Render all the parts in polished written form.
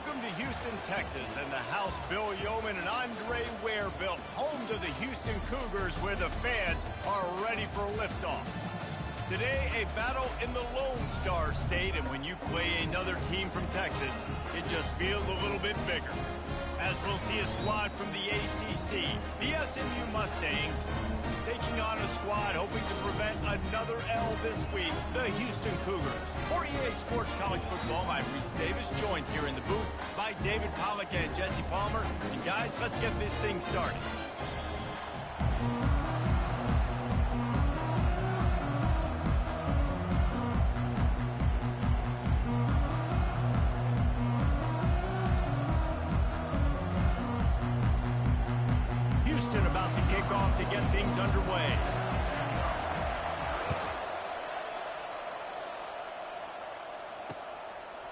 Welcome to Houston, Texas, and the house Bill Yeoman and Andre Ware built, home to the Houston Cougars, where the fans are ready for liftoff. Today, a battle in the Lone Star State, and when you play another team from Texas, it just feels a little bit bigger. As we'll see a squad from the ACC, the SMU Mustangs, taking on a squad hoping to prevent another L this week, the Houston Cougars. For EA Sports College Football, I'm Reese Davis, joined here in the booth by David Pollack and Jesse Palmer. And guys, let's get this thing started. Houston about to kick off to get things underway.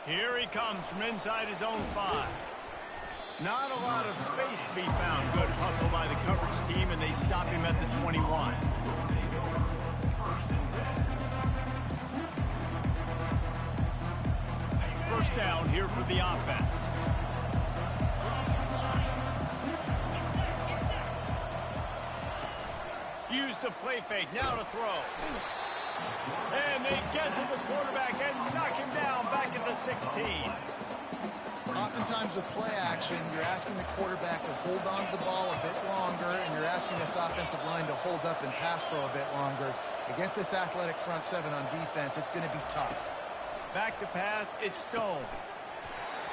Here he comes from inside his own 5. Not a lot of space to be found. Good hustle by the coverage team, and they stop him at the 21. First down here for the offense. Use the play fake, now to throw. And they get to the quarterback and knock him down back at the 16. Oftentimes with play action, you're asking the quarterback to hold on to the ball a bit longer, and you're asking this offensive line to hold up and pass pro a bit longer. Against this athletic front 7 on defense, it's going to be tough. Back to pass, it's Stone.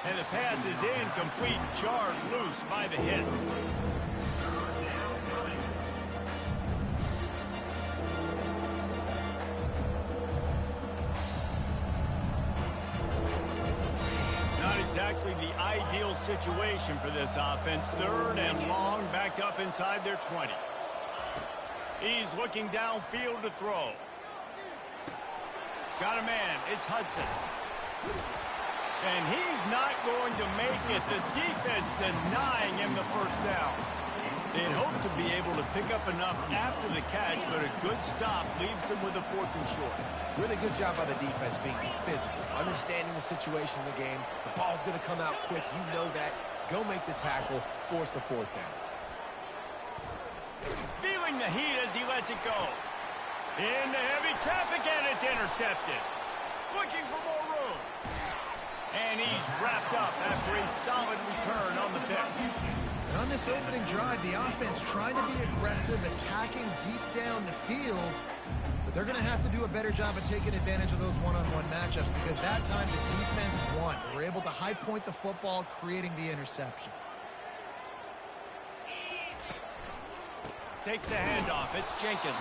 And the pass is incomplete, charged loose by the hit. Exactly the ideal situation for this offense. Third and long, backed up inside their 20. He's looking downfield to throw. Got a man. It's Hudson. And he's not going to make it. The defense denying him the first down. They'd hope to be able to pick up enough after the catch, but a good stop leaves them with a 4th and short. Really good job by the defense being physical, understanding the situation in the game. The ball's going to come out quick. You know that. Go make the tackle, force the 4th down. Feeling the heat as he lets it go. Into heavy traffic, and it's intercepted. Looking for more room. And he's wrapped up after a solid return on the pick. And on this opening drive, the offense trying to be aggressive, attacking deep down the field. But they're going to have to do a better job of taking advantage of those one-on-one matchups, because that time the defense won. They were able to high point the football, creating the interception. Takes the handoff. It's Jenkins.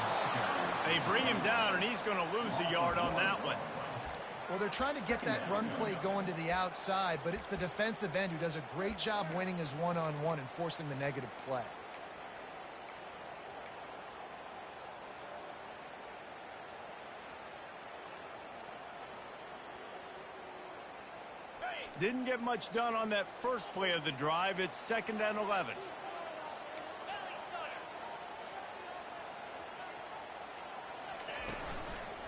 They bring him down, and he's going to lose a yard on that one. Well, they're trying to get that run play going to the outside, but it's the defensive end who does a great job winning his one-on-one and forcing the negative play. Didn't get much done on that first play of the drive. It's 2nd and 11.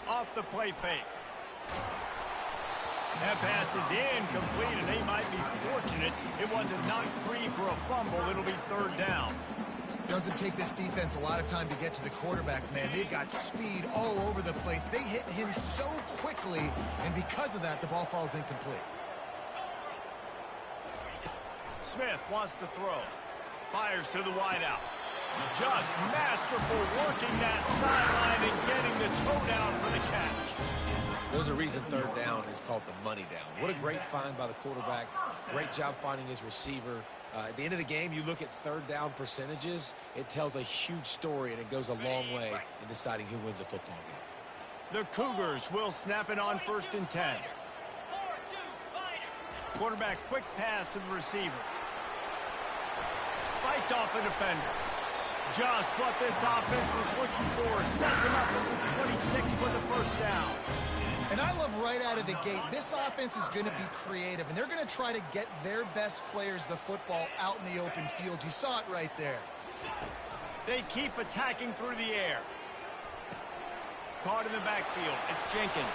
Off the play fake. That pass is incomplete, and they might be fortunate it wasn't knocked free for a fumble. It'll be 3rd down. Doesn't take this defense a lot of time to get to the quarterback, man. They've got speed all over the place. They hit him so quickly, and because of that, the ball falls incomplete. Smith wants to throw. Fires to the wideout. Just masterful working that sideline and getting the toe down for the catch. There's a reason 3rd down is called the money down. What a great find by the quarterback. Great job finding his receiver. At the end of the game, you look at 3rd down percentages. It tells a huge story, and it goes a long way in deciding who wins a football game. The Cougars will snap it on 1st and 10. Quarterback quick pass to the receiver. Fights off a defender. Just what this offense was looking for. Sets him up at the 26 with the 1st down. And I love right out of the gate, this offense is going to be creative, and they're going to try to get their best players the football out in the open field. You saw it right there. They keep attacking through the air. Caught in the backfield. It's Jenkins.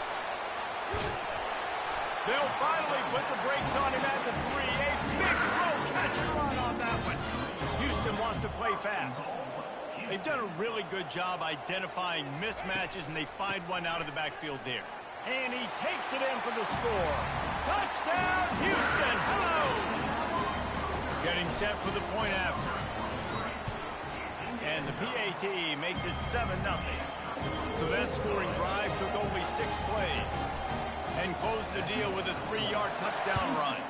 They'll finally put the brakes on him at the 3. A big throw, catch and run on that one. Houston wants to play fast. They've done a really good job identifying mismatches, and they find one out of the backfield there. And he takes it in for the score. Touchdown, Houston! Hello! Getting set for the point after. And the PAT makes it 7-0. So that scoring drive took only 6 plays. And closed the deal with a 3-yard touchdown run.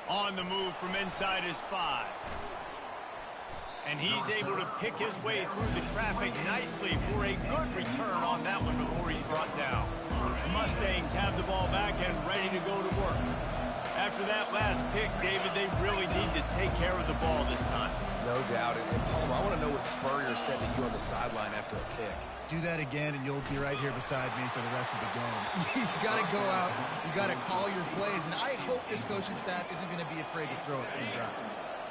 On the move from inside his 5. And he's able to pick his way through the traffic nicely for a good return on that one before he's brought down. The Mustangs have the ball back and ready to go to work. After that last pick, David, they really need to take care of the ball this time. No doubt. And Palmer, I want to know what Spurrier said to you on the sideline after a pick. Do that again, and you'll be right here beside me for the rest of the game. You got to go out. You got to call your plays, and I hope this coaching staff isn't going to be afraid to throw it this route.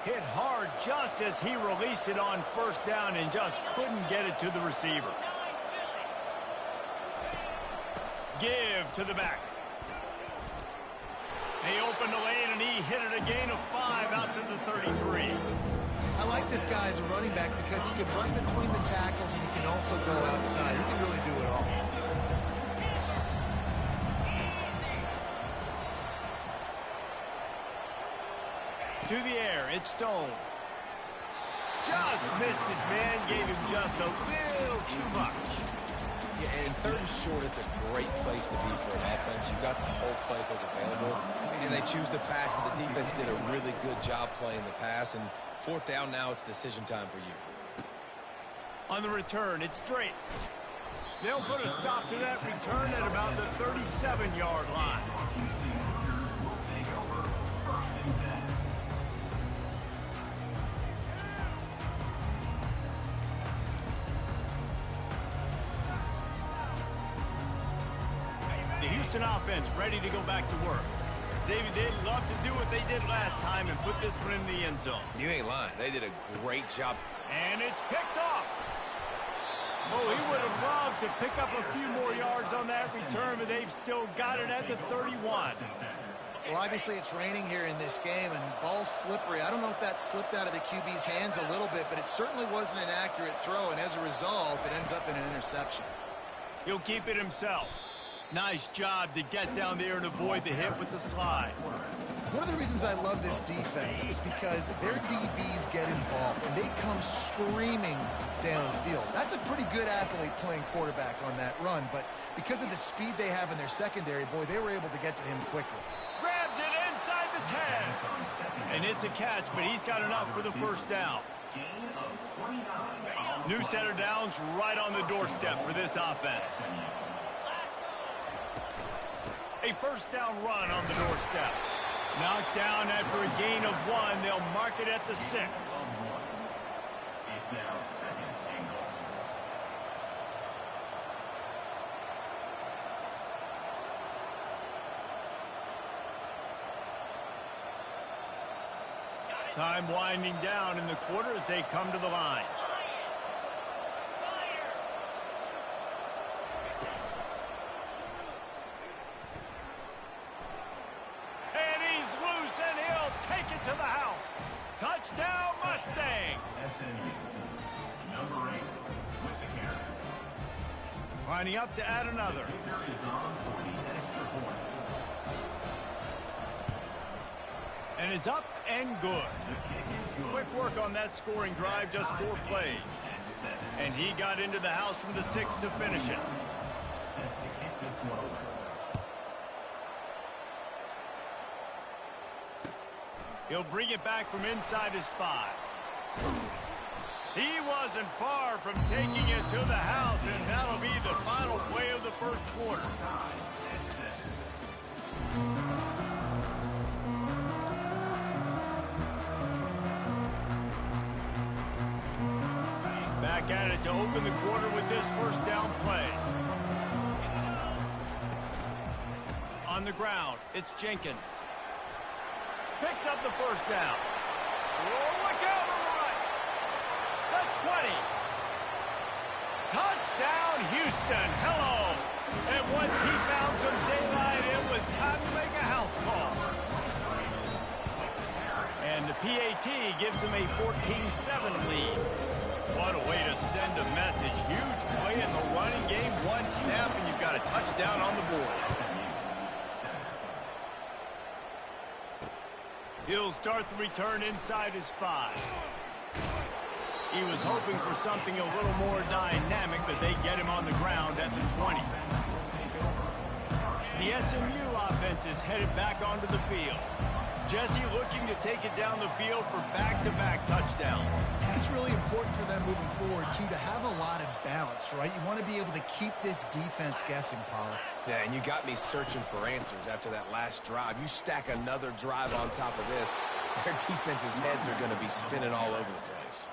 Hit hard just as he released it on first down and just couldn't get it to the receiver. Give to the back. He opened the lane, and he hit it a gain of 5 out to the 33. I like this guy as a running back because he can run between the tackles and he can also go outside. He can really do it all. To the air, it's Stone. Just missed his man, gave him just a little too much. Yeah, and 3rd and short, it's a great place to be for an offense. You've got the whole playbook available, and they choose to pass, and the defense did a really good job playing the pass, and 4th down now, it's decision time for you. On the return, it's straight. They'll put a stop to that return at about the 37-yard line. The Houston offense ready to go back to work. David, they'd love to do what they did last time and put this one in the end zone. You ain't lying. They did a great job. And it's picked off. Oh, he would have loved to pick up a few more yards on that return, but they've still got it at the 31. Well, obviously it's raining here in this game, and ball's slippery. I don't know if that slipped out of the QB's hands a little bit, but it certainly wasn't an accurate throw, and as a result, it ends up in an interception. He'll keep it himself. Nice job to get down there and avoid the hit with the slide. One of the reasons I love this defense is because their DBs get involved, and they come screaming downfield. That's a pretty good athlete playing quarterback on that run, but because of the speed they have in their secondary, boy, they were able to get to him quickly. Grabs it inside the 10. And it's a catch, but he's got enough for the first down. New set of downs right on the doorstep for this offense. A first down run on the doorstep. Knocked down after a gain of 1. They'll mark it at the 6. Time winding down in the quarter as they come to the line. And he'll take it to the house. Touchdown, Mustangs. Number 8 with the carry. Lining up to add another. And it's up and good. Quick work on that scoring drive, just 4 plays. And he got into the house from the 6 to finish it. He'll bring it back from inside his 5. He wasn't far from taking it to the house, and that'll be the final play of the first quarter. Back at it to open the quarter with this first down play. On the ground, it's Jenkins. Picks up the first down. Oh, look out on the right. The 20. Touchdown, Houston. Hello. And once he found some daylight, it was time to make a house call. And the PAT gives him a 14-7 lead. What a way to send a message. Huge play in the running game. One snap, and you've got a touchdown on the board. He'll start the return inside his 5. He was hoping for something a little more dynamic, but they get him on the ground at the 20. The SMU offense is headed back onto the field. Jesse looking to take it down the field for back-to-back touchdowns. It's really important for them moving forward, too, to have a lot of balance, right? You want to be able to keep this defense guessing, Pollard. Yeah, and you got me searching for answers after that last drive. You stack another drive on top of this, their defense's heads are going to be spinning all over the place.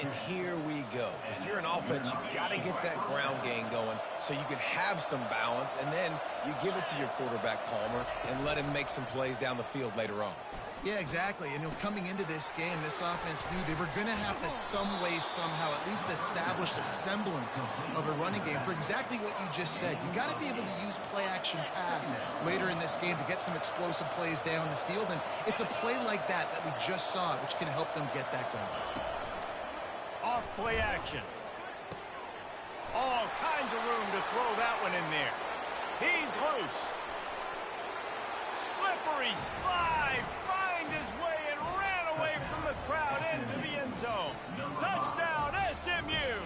And here we go. If you're an offense, you've got to get that ground game going so you can have some balance, and then you give it to your quarterback, Palmer, and let him make some plays down the field later on. Yeah, exactly. And coming into this game, this offense knew they were going to have to some way, somehow, at least establish a semblance of a running game for exactly what you just said. You got to be able to use play-action pass later in this game to get some explosive plays down the field. And it's a play like that we just saw, which can help them get that going. Off play action. All kinds of room to throw that one in there. He's loose. Slippery slide. Find his way and ran away from the crowd into the end zone. Touchdown, SMU.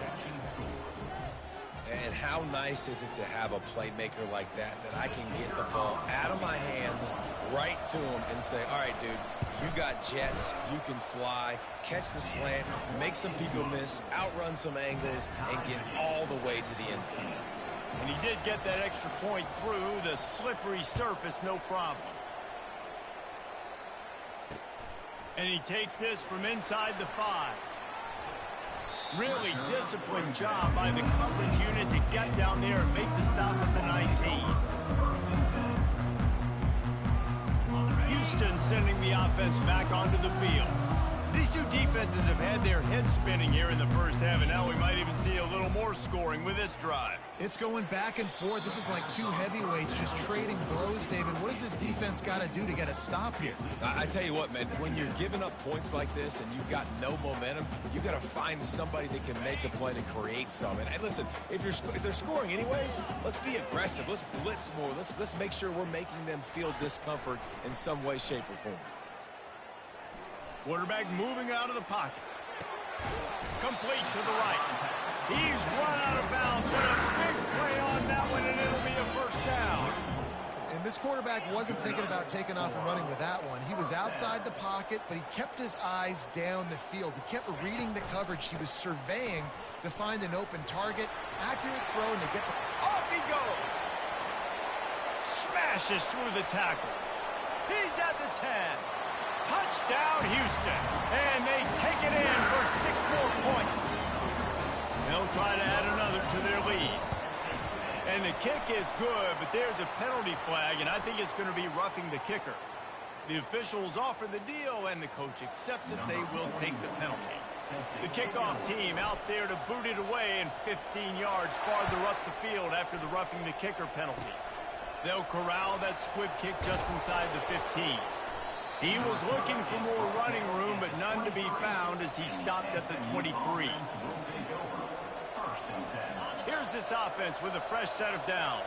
And how nice is it to have a playmaker like that I can get the ball out of my hands right to him and say, all right, dude, you got jets, you can fly, catch the slant, make some people miss, outrun some angles, and get all the way to the end zone. And he did get that extra point through the slippery surface, no problem. And he takes this from inside the 5. Really disciplined job by the coverage unit to get down there and make the stop at the 19. Houston sending the offense back onto the field. These two defenses have had their heads spinning here in the first half, and now we might even see a little more scoring with this drive. It's going back and forth. This is like two heavyweights just trading blows, David. What does this defense got to do to get a stop here? I tell you what, man, when you're giving up points like this and you've got no momentum, you've got to find somebody that can make a play to create some. And hey, listen, if they're scoring anyways, let's be aggressive. Let's blitz more. Let's make sure we're making them feel discomfort in some way, shape, or form. Quarterback moving out of the pocket. Complete to the right. He's run out of bounds, but a big play on that one, and it'll be a first down. And this quarterback wasn't thinking about taking off and running with that one. He was outside the pocket, but he kept his eyes down the field. He kept reading the coverage. He was surveying to find an open target. Accurate throw, and they get the... Off he goes. Smashes through the tackle. He's at the 10. Touchdown, Houston. And they take it in for 6 more points. They'll try to add another to their lead. And the kick is good, but there's a penalty flag, and I think it's going to be roughing the kicker. The officials offer the deal, and the coach accepts it. They will take the penalty. The kickoff team out there to boot it away and 15 yards farther up the field after the roughing the kicker penalty. They'll corral that squib kick just inside the 15. He was looking for more running room, but none to be found as he stopped at the 23. Here's this offense with a fresh set of downs.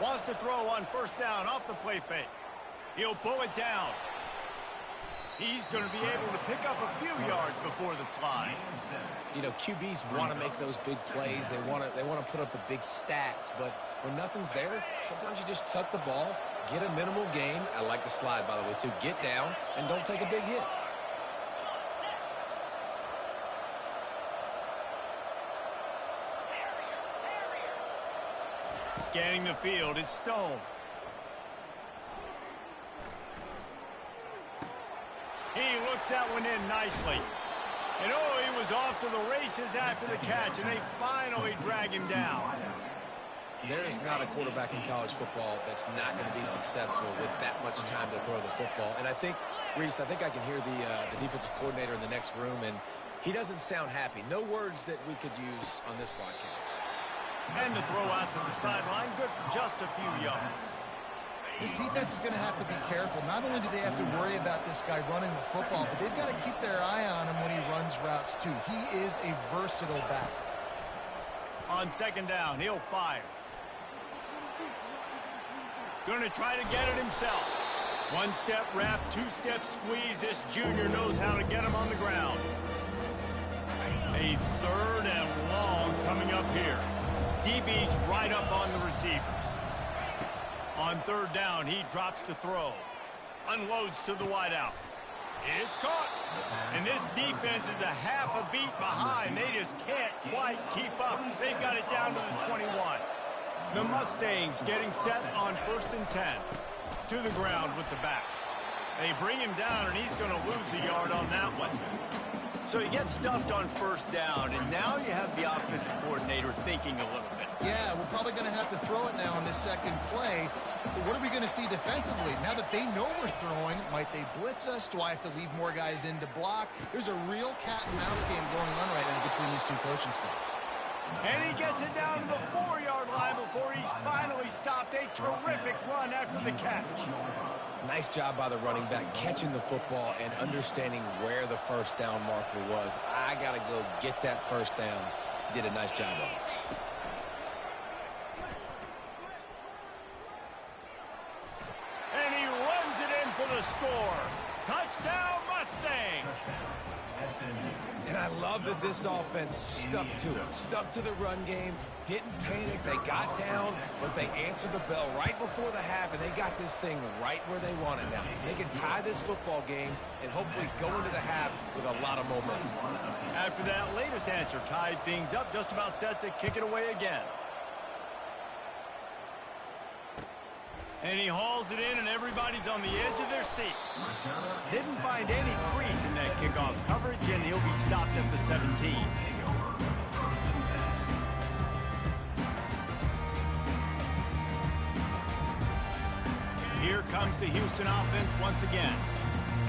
Wants to throw on first down off the play fake. He'll pull it down. He's going to be able to pick up a few yards before the slide. You know, QBs want to make those big plays. They want to put up the big stats, but when nothing's there, sometimes you just tuck the ball, get a minimal gain. I like the slide, by the way, too. Get down and don't take a big hit. Scanning the field, it's Stone. He looks that one in nicely. And oh, he was off to the races after the catch, and they finally drag him down. There is not a quarterback in college football that's not going to be successful with that much time to throw the football. And I think, Reese, I can hear the defensive coordinator in the next room, and He doesn't sound happy. No words that we could use on this broadcast. And the throw out to the sideline, good for just a few yards. This defense is going to have to be careful. Not only do they have to worry about this guy running the football, but they've got to keep their eye on him when he runs routes too. He is a versatile back. On second down, he'll fire. Going to try to get it himself. One-step wrap, two-step squeeze. This junior knows how to get him on the ground. A third and long coming up here. DB's right up on the receivers. On third down, he drops to throw. Unloads to the wideout. It's caught. And this defense is a half a beat behind. They just can't quite keep up. They've got it down to the 21. The Mustangs getting set on 1st and 10. To the ground with the back. They bring him down, and he's going to lose a yard on that one. So he gets stuffed on 1st down, and now you have the offensive coordinator thinking a little bit. Yeah, we're probably going to have to throw it now on this second play. But what are we going to see defensively? Now that they know we're throwing, might they blitz us? Do I have to leave more guys in to block? There's a real cat and mouse game going on right now between these two coaching staffs. And he gets it down to the 4-yard line before he's finally stopped. A terrific run after the catch. Nice job by the running back catching the football and understanding where the 1st down marker was. I got to go get that 1st down. He did a nice job of it. And he runs it in for the score. Touchdown, Mustangs. And I love that this offense stuck to it. Stuck to the run game. Didn't panic. They got down, but they answered the bell right before the half, and they got this thing right where they want it now. They can tie this football game and hopefully go into the half with a lot of momentum. After that latest answer tied things up, just about set to kick it away again. And he hauls it in, and everybody's on the edge of their seats. Didn't find any crease in that kickoff coverage, and he'll be stopped at the 17. Here comes the Houston offense once again.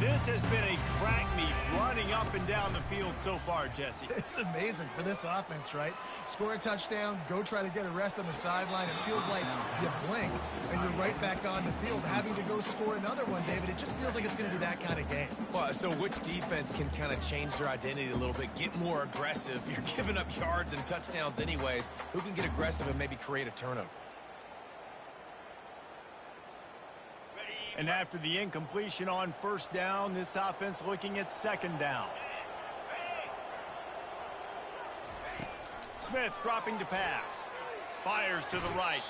This has been a track meet running up and down the field so far, Jesse. It's amazing for this offense, right? Score a touchdown, go try to get a rest on the sideline. It feels like you blink, and you're right back on the field having to go score another one, David. It just feels like it's going to be that kind of game. Well, so which defense can kind of change their identity a little bit, get more aggressive? You're giving up yards and touchdowns anyways. Who can get aggressive and maybe create a turnover? And after the incompletion on 1st down, this offense looking at 2nd down. Smith dropping to pass. Fires to the right.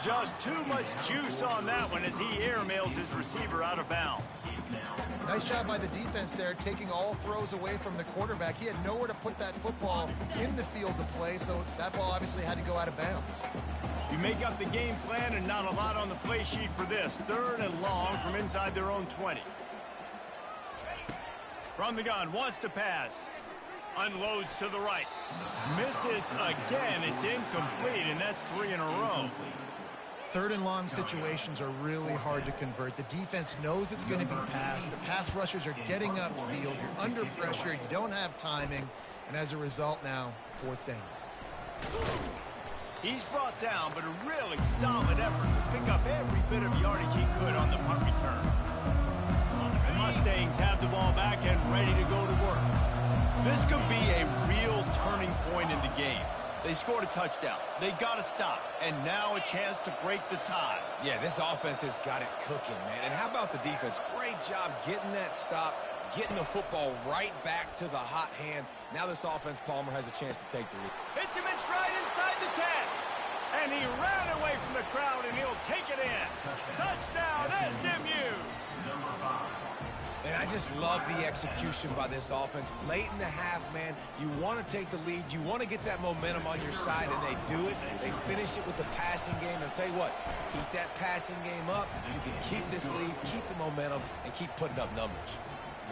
Just too much juice on that one as he airmails his receiver out of bounds. Nice job by the defense there, taking all throws away from the quarterback. He had nowhere to put that football in the field to play, so that ball obviously had to go out of bounds. You make up the game plan and not a lot on the play sheet for this. 3rd and long from inside their own 20. From the gun, wants to pass. Unloads to the right. Misses again. It's incomplete, and that's 3 in a row. 3rd and long situations are really hard to convert. The defense knows it's going to be passed. The pass rushers are getting upfield. You're under pressure. You don't have timing. And as a result now, 4th down. He's brought down, but a really solid effort to pick up every bit of yardage he could on the punt return. The Mustangs have the ball back and ready to go to work. This could be a real turning point in the game. They scored a touchdown. They got to stop. And now a chance to break the tie. Yeah, this offense has got it cooking, man. And how about the defense? Great job getting that stop, getting the football right back to the hot hand. Now this offense, Palmer, has a chance to take the lead. Hits him in stride inside the 10. And he ran away from the crowd, and he'll take it in. Touchdown, SMU. And I just love the execution by this offense. Late in the half, man, you want to take the lead. You want to get that momentum on your side, and they do it. They finish it with the passing game. And I'll tell you what, keep that passing game up. You can keep this lead, keep the momentum, and keep putting up numbers.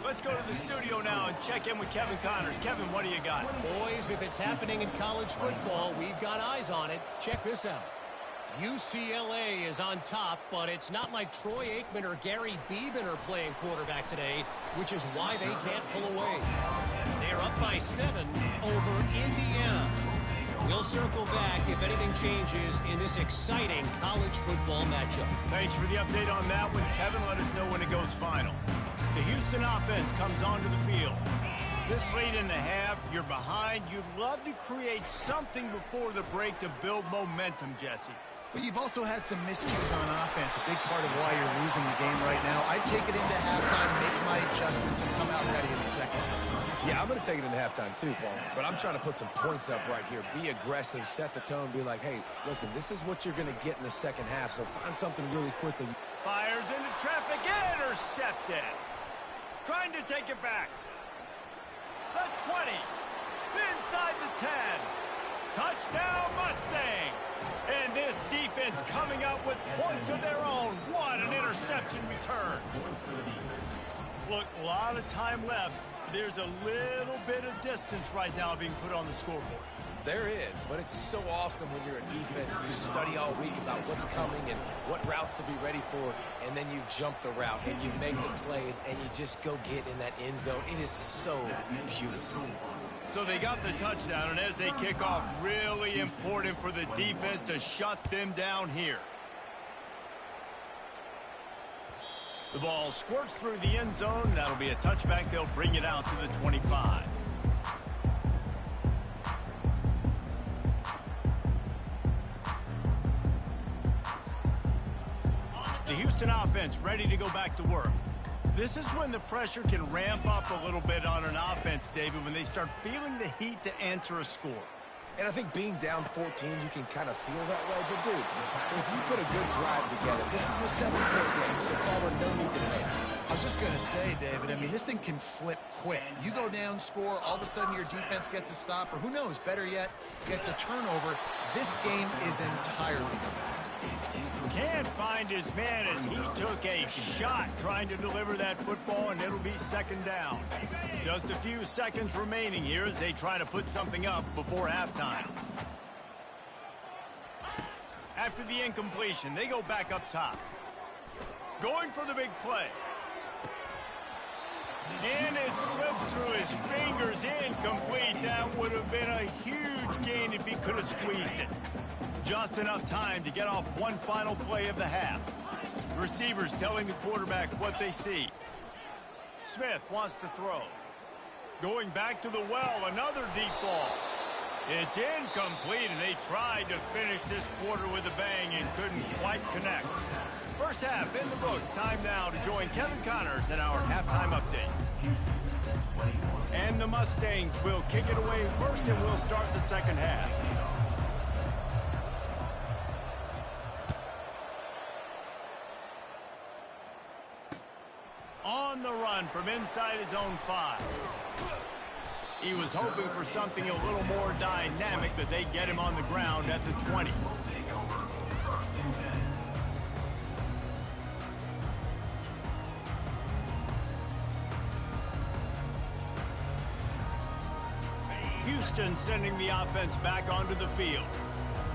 Let's go to the studio now and check in with Kevin Connors. Kevin, what do you got? Boys, if it's happening in college football, we've got eyes on it. Check this out. UCLA is on top, but it's not like Troy Aikman or Gary Beeben are playing quarterback today, which is why they can't pull away. They are up by 7 over Indiana. We'll circle back if anything changes in this exciting college football matchup. Thanks for the update on that one, Kevin. Let us know when it goes final. The Houston offense comes onto the field. This late in the half, you're behind. You'd love to create something before the break to build momentum, Jesse. But you've also had some miscues on offense, a big part of why you're losing the game right now. I'd take it into halftime, make my adjustments, and come out ready in the second. Yeah, I'm going to take it into halftime too, Paul. But I'm trying to put some points up right here. Be aggressive, set the tone, be like, hey, listen, this is what you're going to get in the second half, so find something really quickly. Fires into traffic, intercepted. Trying to take it back. The 20, inside the 10. Touchdown Mustangs. And this defense coming up with points of their own. What an interception return. Look, a lot of time left. There's a little bit of distance right now being put on the scoreboard. There is, but it's so awesome when you're a defense and you study all week about what's coming and what routes to be ready for, and then you jump the route and you make the plays and you just go get in that end zone. It is so beautiful. So they got the touchdown, and as they kick off, really important for the defense to shut them down here. The ball squirts through the end zone. That'll be a touchback. They'll bring it out to the 25. The Houston offense ready to go back to work. This is when the pressure can ramp up a little bit on an offense, David, when they start feeling the heat to answer a score. And I think being down 14, you can kind of feel that way. But, dude, if you put a good drive together, this is a 7-point game, so Palmer, no need to panic. I was just going to say, David, I mean, this thing can flip quick. You go down, score, all of a sudden your defense gets a stop, or who knows, better yet, gets a turnover. This game is entirely different. Can't find his man as he took a shot trying to deliver that football, and it'll be second down. Just a few seconds remaining here as they try to put something up before halftime. After the incompletion, they go back up top. Going for the big play. And it slips through his fingers, incomplete. That would have been a huge gain if he could have squeezed it. Just enough time to get off one final play of the half. The receivers telling the quarterback what they see. Smith wants to throw. Going back to the well, another deep ball. It's incomplete, and they tried to finish this quarter with a bang and couldn't quite connect. First half in the books. Time now to join Kevin Connors in our halftime update. And the Mustangs will kick it away first, and we'll start the second half. On the run from inside his own 5. He was hoping for something a little more dynamic, but they get him on the ground at the 20. Houston sending the offense back onto the field.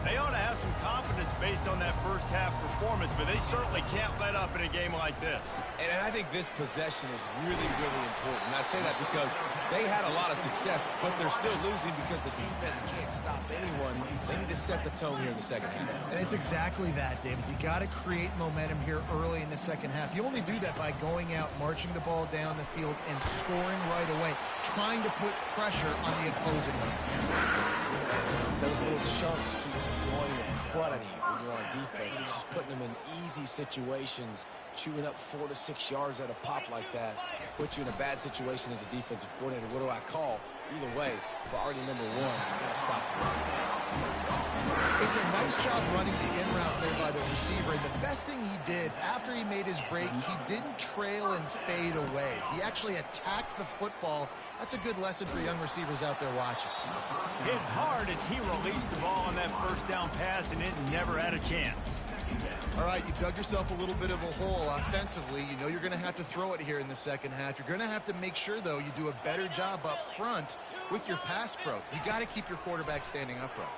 They ought to have some confidence based on that first half performance, but they certainly can't let up in a game like this. And I think this possession is really, really important. And I say that because they had a lot of success, but they're still losing because the defense can't stop anyone. They need to set the tone here in the second half. And it's exactly that, David. You got to create momentum here early in the second half. You only do that by going out, marching the ball down the field, and scoring right away, trying to put pressure on the opposing defense. Those little chunks keep going in front of you when you're on defense. It's just putting them in easy situations, chewing up 4 to 6 yards at a pop like that, put you in a bad situation as a defensive coordinator. What do I call? Either way, priority number 1, you got to stop the run. It's a nice job running the in route there by the receiver. And the best thing he did after he made his break, he didn't trail and fade away. He actually attacked the football. That's a good lesson for young receivers out there watching. Hit hard as he released the ball on that first down pass, and it never had a chance. All right, you've dug yourself a little bit of a hole offensively. You know you're going to have to throw it here in the second half. You're going to have to make sure, though, you do a better job up front with your pass pro. You got to keep your quarterback standing upright.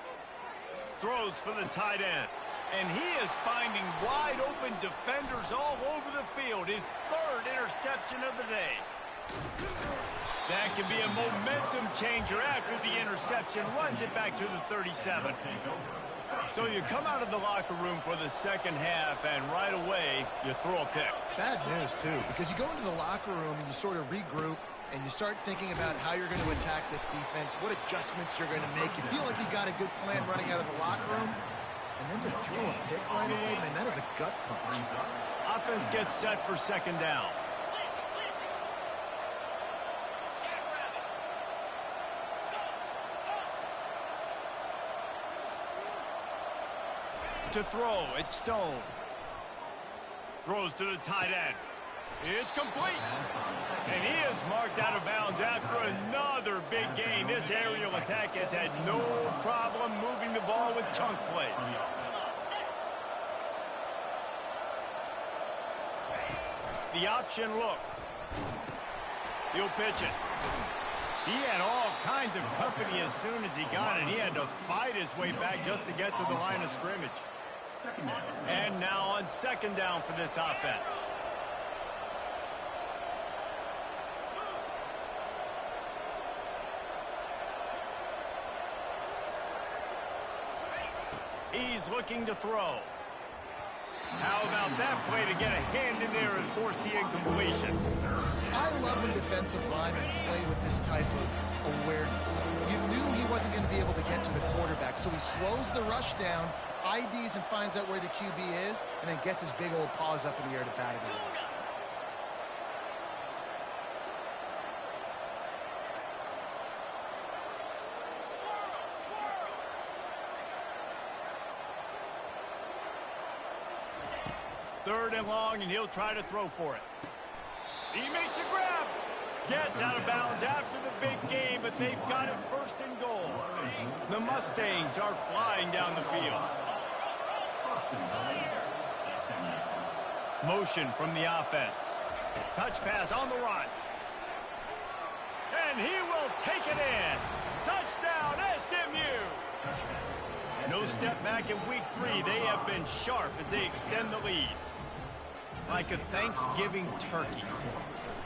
Throws for the tight end. And he is finding wide open defenders all over the field. His 3rd interception of the day. That can be a momentum changer after the interception. Runs it back to the 37. So you come out of the locker room for the second half, and right away, you throw a pick. Bad news, too, because you go into the locker room and you sort of regroup, and you start thinking about how you're going to attack this defense, what adjustments you're going to make. You feel like you got a good plan running out of the locker room, and then to throw a pick right away, man, that is a gut punch. Offense gets set for second down. To throw, it's Stone. Throws to the tight end. It's complete. And he is marked out of bounds after another big gain. This aerial attack has had no problem moving the ball with chunk plays. The option look. He'll pitch it. He had all kinds of company as soon as he got it. He had to fight his way back just to get to the line of scrimmage. And now on second down for this offense. He's looking to throw. How about that play to get a hand in there and force the incompletion? I love when defensive linemen play with this type of awareness. You knew he wasn't going to be able to get to the quarterback, so he slows the rush down, IDs and finds out where the QB is, and then gets his big old paws up in the air to bat it away. Third and long, and he'll try to throw for it. He makes a grab. Gets out of bounds after the big game, but they've got it first and goal. The Mustangs are flying down the field. Motion from the offense. Touch pass on the run. And he will take it in. Touchdown, SMU. No step back in week 3. They have been sharp as they extend the lead. Like a Thanksgiving turkey.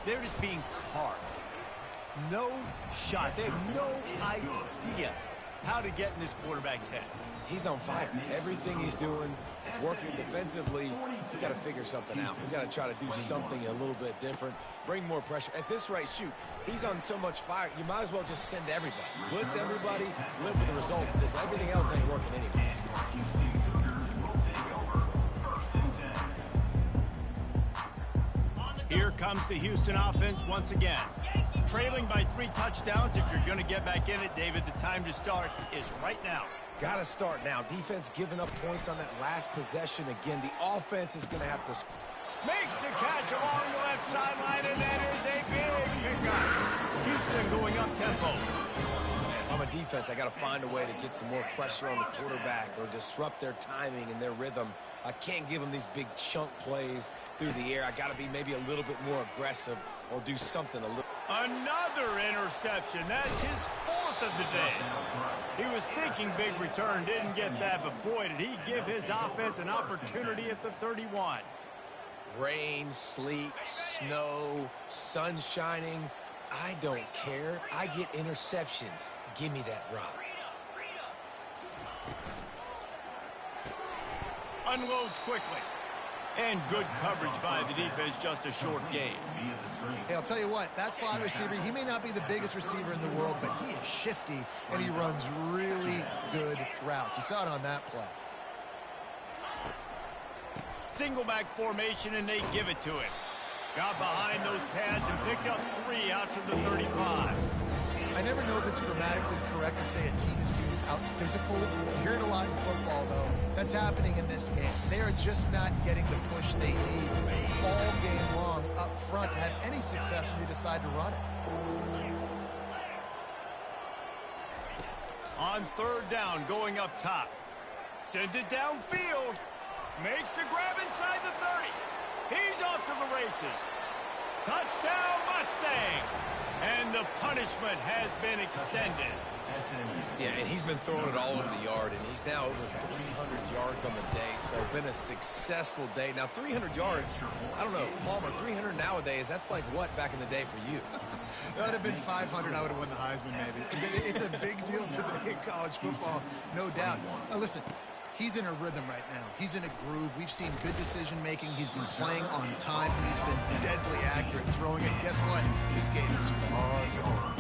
They're just being carved. No shot. They have no idea how to get in this quarterback's head. He's on fire. Everything he's doing is working defensively. We got to figure something out. We got to try to do something a little bit different. Bring more pressure. At this rate, shoot, he's on so much fire, you might as well just send everybody. Blitz everybody, live with the results, because everything else ain't working anyways. Here comes the Houston offense once again. Trailing by 3 touchdowns. If you're going to get back in it, David, the time to start is right now. Got to start now. Defense giving up points on that last possession. Again, the offense is going to have to... Makes the catch along the left sideline, and that is a big pickup. Houston going up tempo. If I'm a defense, I got to find a way to get some more pressure on the quarterback or disrupt their timing and their rhythm. I can't give them these big chunk plays through the air. I got to be maybe a little bit more aggressive or do something a little... Another interception. That's his 4th of the day. He was thinking big return, didn't get that, but boy, did he give his offense an opportunity at the 31. Rain, sleet, snow, sun shining. I don't care. I get interceptions. Give me that rock. Unloads quickly. And good coverage by the defense, just a short game. Hey, I'll tell you what, that slot receiver, he may not be the biggest receiver in the world, but he is shifty, and he runs really good routes. You saw it on that play. Single back formation, and they give it to him. Got behind those pads and picked up 3 out to the 35. I never know if it's grammatically correct to say a team is being out-physical. You hear it a lot in football, though. That's happening in this game. They are just not getting the push they need all game long up front to have any success when they decide to run it. On third down, going up top. Sends it downfield. Makes the grab inside the 30. He's off to the races. Touchdown, Mustangs! And the punishment has been extended. Yeah, and he's been throwing it all over the yard, and he's now over 300 yards on the day, so been a successful day. Now, 300 yards, I don't know, Palmer, 300 nowadays, that's like what back in the day for you? That would have been 500. I would have won the Heisman, maybe. It's a big deal today in college football, no doubt. Now, listen, he's in a rhythm right now. He's in a groove. We've seen good decision-making. He's been playing on time. He's been deadly accurate throwing it. Guess what? This game is far from over.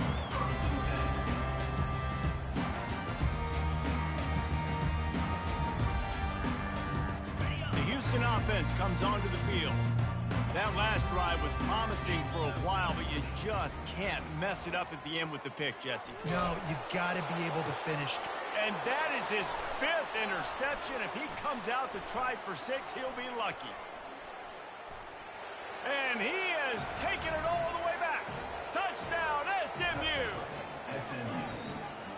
The Houston offense comes onto the field. That last drive was promising for a while, but you just can't mess it up at the end with the pick, Jesse. No, you got to be able to finish. And that is his 5th interception. If he comes out to try for 6, he'll be lucky. And he has taken it all the way back. Touchdown, SMU.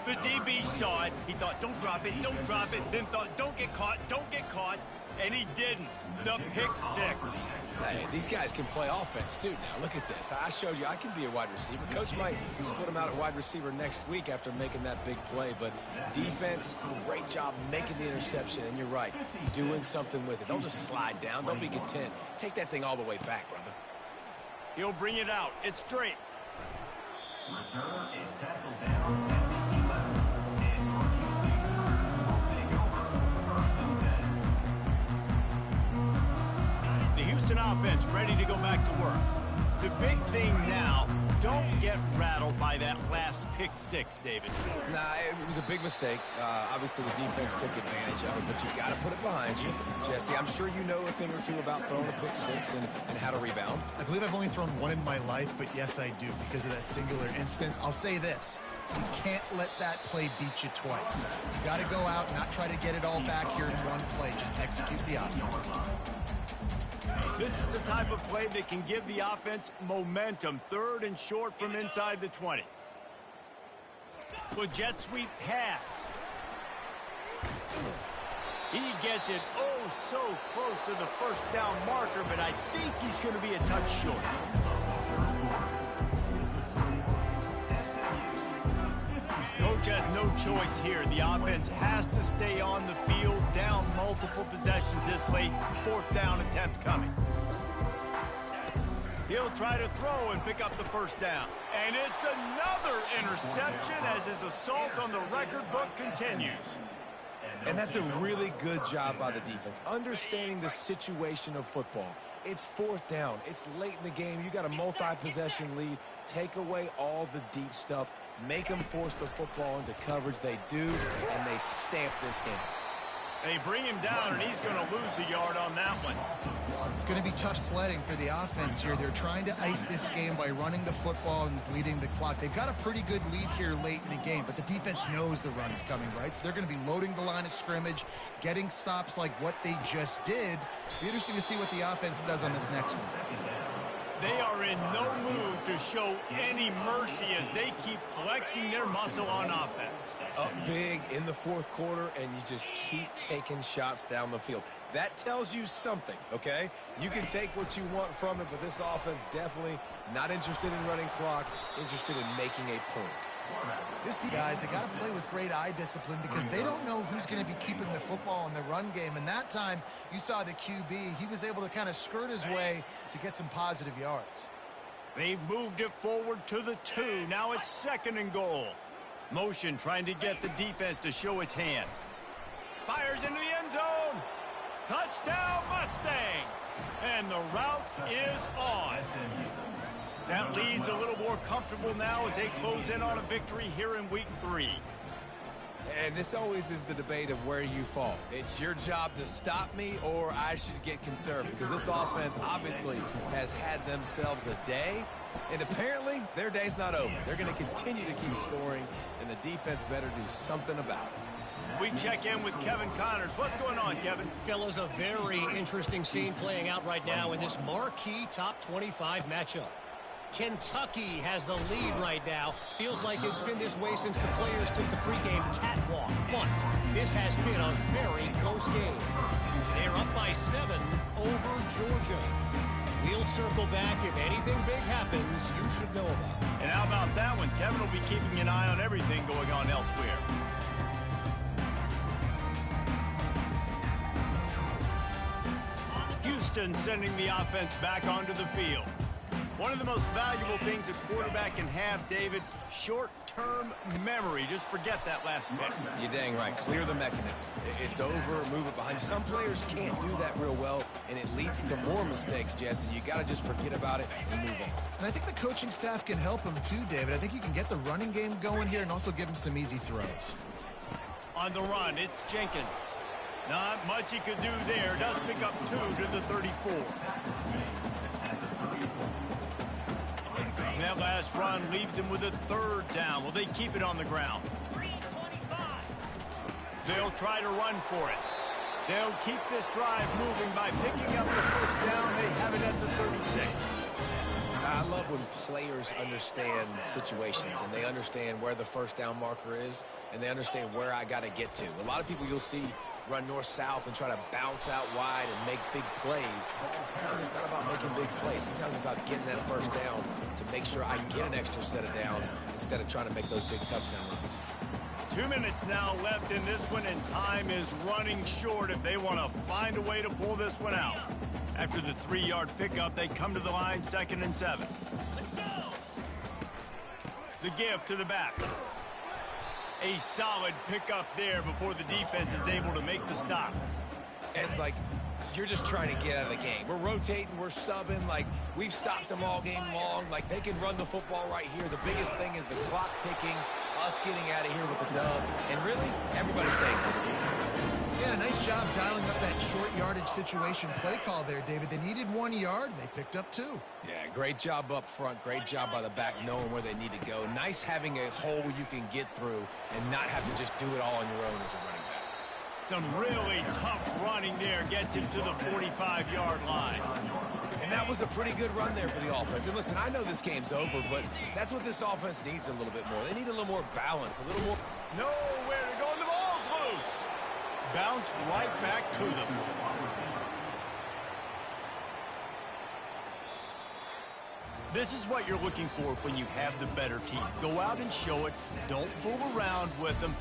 The DB saw it. He thought, don't drop it, don't drop it. Then thought, don't get caught, don't get caught. And he didn't. The pick 6. Hey, these guys can play offense, too. Now, look at this. I showed you I can be a wide receiver. Coach might split him out at wide receiver next week after making that big play. But defense, great job making the interception. And you're right, doing something with it. Don't just slide down. Don't be content. Take that thing all the way back, brother. He'll bring it out. It's straight. Returner is tackled down at the 11. And Houston will take over first and 10. The Houston offense ready to go back to work. The big thing now, don't get rattled by that last pick 6, David. Nah, it was a big mistake. Obviously, the defense took advantage of it, but you got to put it behind you. Jesse, I'm sure you know a thing or two about throwing a pick 6 and how to rebound. I believe I've only thrown one in my life, but yes, I do because of that singular instance. I'll say this. You can't let that play beat you twice. You got to go out and not try to get it all back here in one play. Just execute the offense. This is the type of play that can give the offense momentum. 3rd and short from inside the 20. Well, jet sweep pass. He gets it so close to the first down marker, but I think he's going to be a touch short. Coach has no choice here. The offense has to stay on the field, down multiple possessions this late. 4th down attempt coming. He'll try to throw and pick up the first down. And it's another interception as his assault on the record book continues. And that's a really good job by the defense, understanding the situation of football. It's 4th down. It's late in the game. You got a multi-possession lead. Take away all the deep stuff. Make them force the football into coverage. They do, and they stamp this game. They bring him down, and he's going to lose a yard on that one. It's going to be tough sledding for the offense here. They're trying to ice this game by running the football and bleeding the clock. They've got a pretty good lead here late in the game, but the defense knows the run is coming, right? So they're going to be loading the line of scrimmage, getting stops like what they just did. It'll be interesting to see what the offense does on this next one. They are in no mood to show any mercy as they keep flexing their muscle on offense. Up big in the 4th quarter, and you just keep taking shots down the field. That tells you something, okay? You can take what you want from it, but this offense definitely not interested in running clock, interested in making a point. This guys, they got to play with great eye discipline because they don't know who's going to be keeping the football in the run game. And that time, you saw the QB. He was able to kind of skirt his way to get some positive yards. They've moved it forward to the 2. Now it's 2nd and goal. Motion trying to get the defense to show his hand. Fires into the end zone. Touchdown, Mustangs. And the route is on. That lead's a little more comfortable now as they close in on a victory here in week 3. And this always is the debate of where you fall. It's your job to stop me or I should get conservative because this offense obviously has had themselves a day, and apparently their day's not over. They're going to continue to keep scoring, and the defense better do something about it. We check in with Kevin Connors. What's going on, Kevin? Fellas, a very interesting scene playing out right now in this marquee top 25 matchup. Kentucky has the lead right now. Feels like it's been this way since the players took the pregame catwalk. But this has been a very close game. They're up by 7 over Georgia. We'll circle back. If anything big happens, you should know about it. And how about that one? Kevin will be keeping an eye on everything going on elsewhere. Houston sending the offense back onto the field. One of the most valuable things a quarterback can have, David, short-term memory. Just forget that last pick. You're dang right. Clear the mechanism. It's over, move it behind. Some players can't do that real well, and it leads to more mistakes, Jesse. You got to just forget about it and move on. And I think the coaching staff can help him too, David. I think you can get the running game going here and also give him some easy throws. On the run, it's Jenkins. Not much he could do there. Does pick up 2 to the 34. And that last run leaves him with a 3rd down. Will they keep it on the ground? They'll try to run for it. They'll keep this drive moving by picking up the first down. They have it at the 36. I love when players understand situations and they understand where the first down marker is and they understand where I got to get to. A lot of people you'll see run north-south and try to bounce out wide and make big plays. Sometimes it's not about making big plays. Sometimes it's about getting that first down to make sure I get an extra set of downs instead of trying to make those big touchdown runs. 2 minutes now left in this one, and time is running short if they want to find a way to pull this one out. After the 3-yard pickup, they come to the line, 2nd and 7. The give to the back. A solid pickup there before the defense is able to make the stop. It's like you're just trying to get out of the game. We're rotating, we're subbing, like we've stopped them all game long. Like they can run the football right here. The biggest thing is the clock ticking, us getting out of here with the dub, and really, everybody staying there. Yeah, nice job dialing up that short yardage situation play call there, David. They needed 1 yard, and they picked up 2. Yeah, great job up front. Great job by the back knowing where they need to go. Nice having a hole you can get through and not have to just do it all on your own as a running back. Some really tough running there gets him to the 45-yard line. And that was a pretty good run there for the offense. And listen, I know this game's over, but that's what this offense needs a little bit more. They need a little more balance, a little more. Nowhere to go, and the ball's loose. Bounced right back to them. This is what you're looking for when you have the better team. Go out and show it. Don't fool around with them.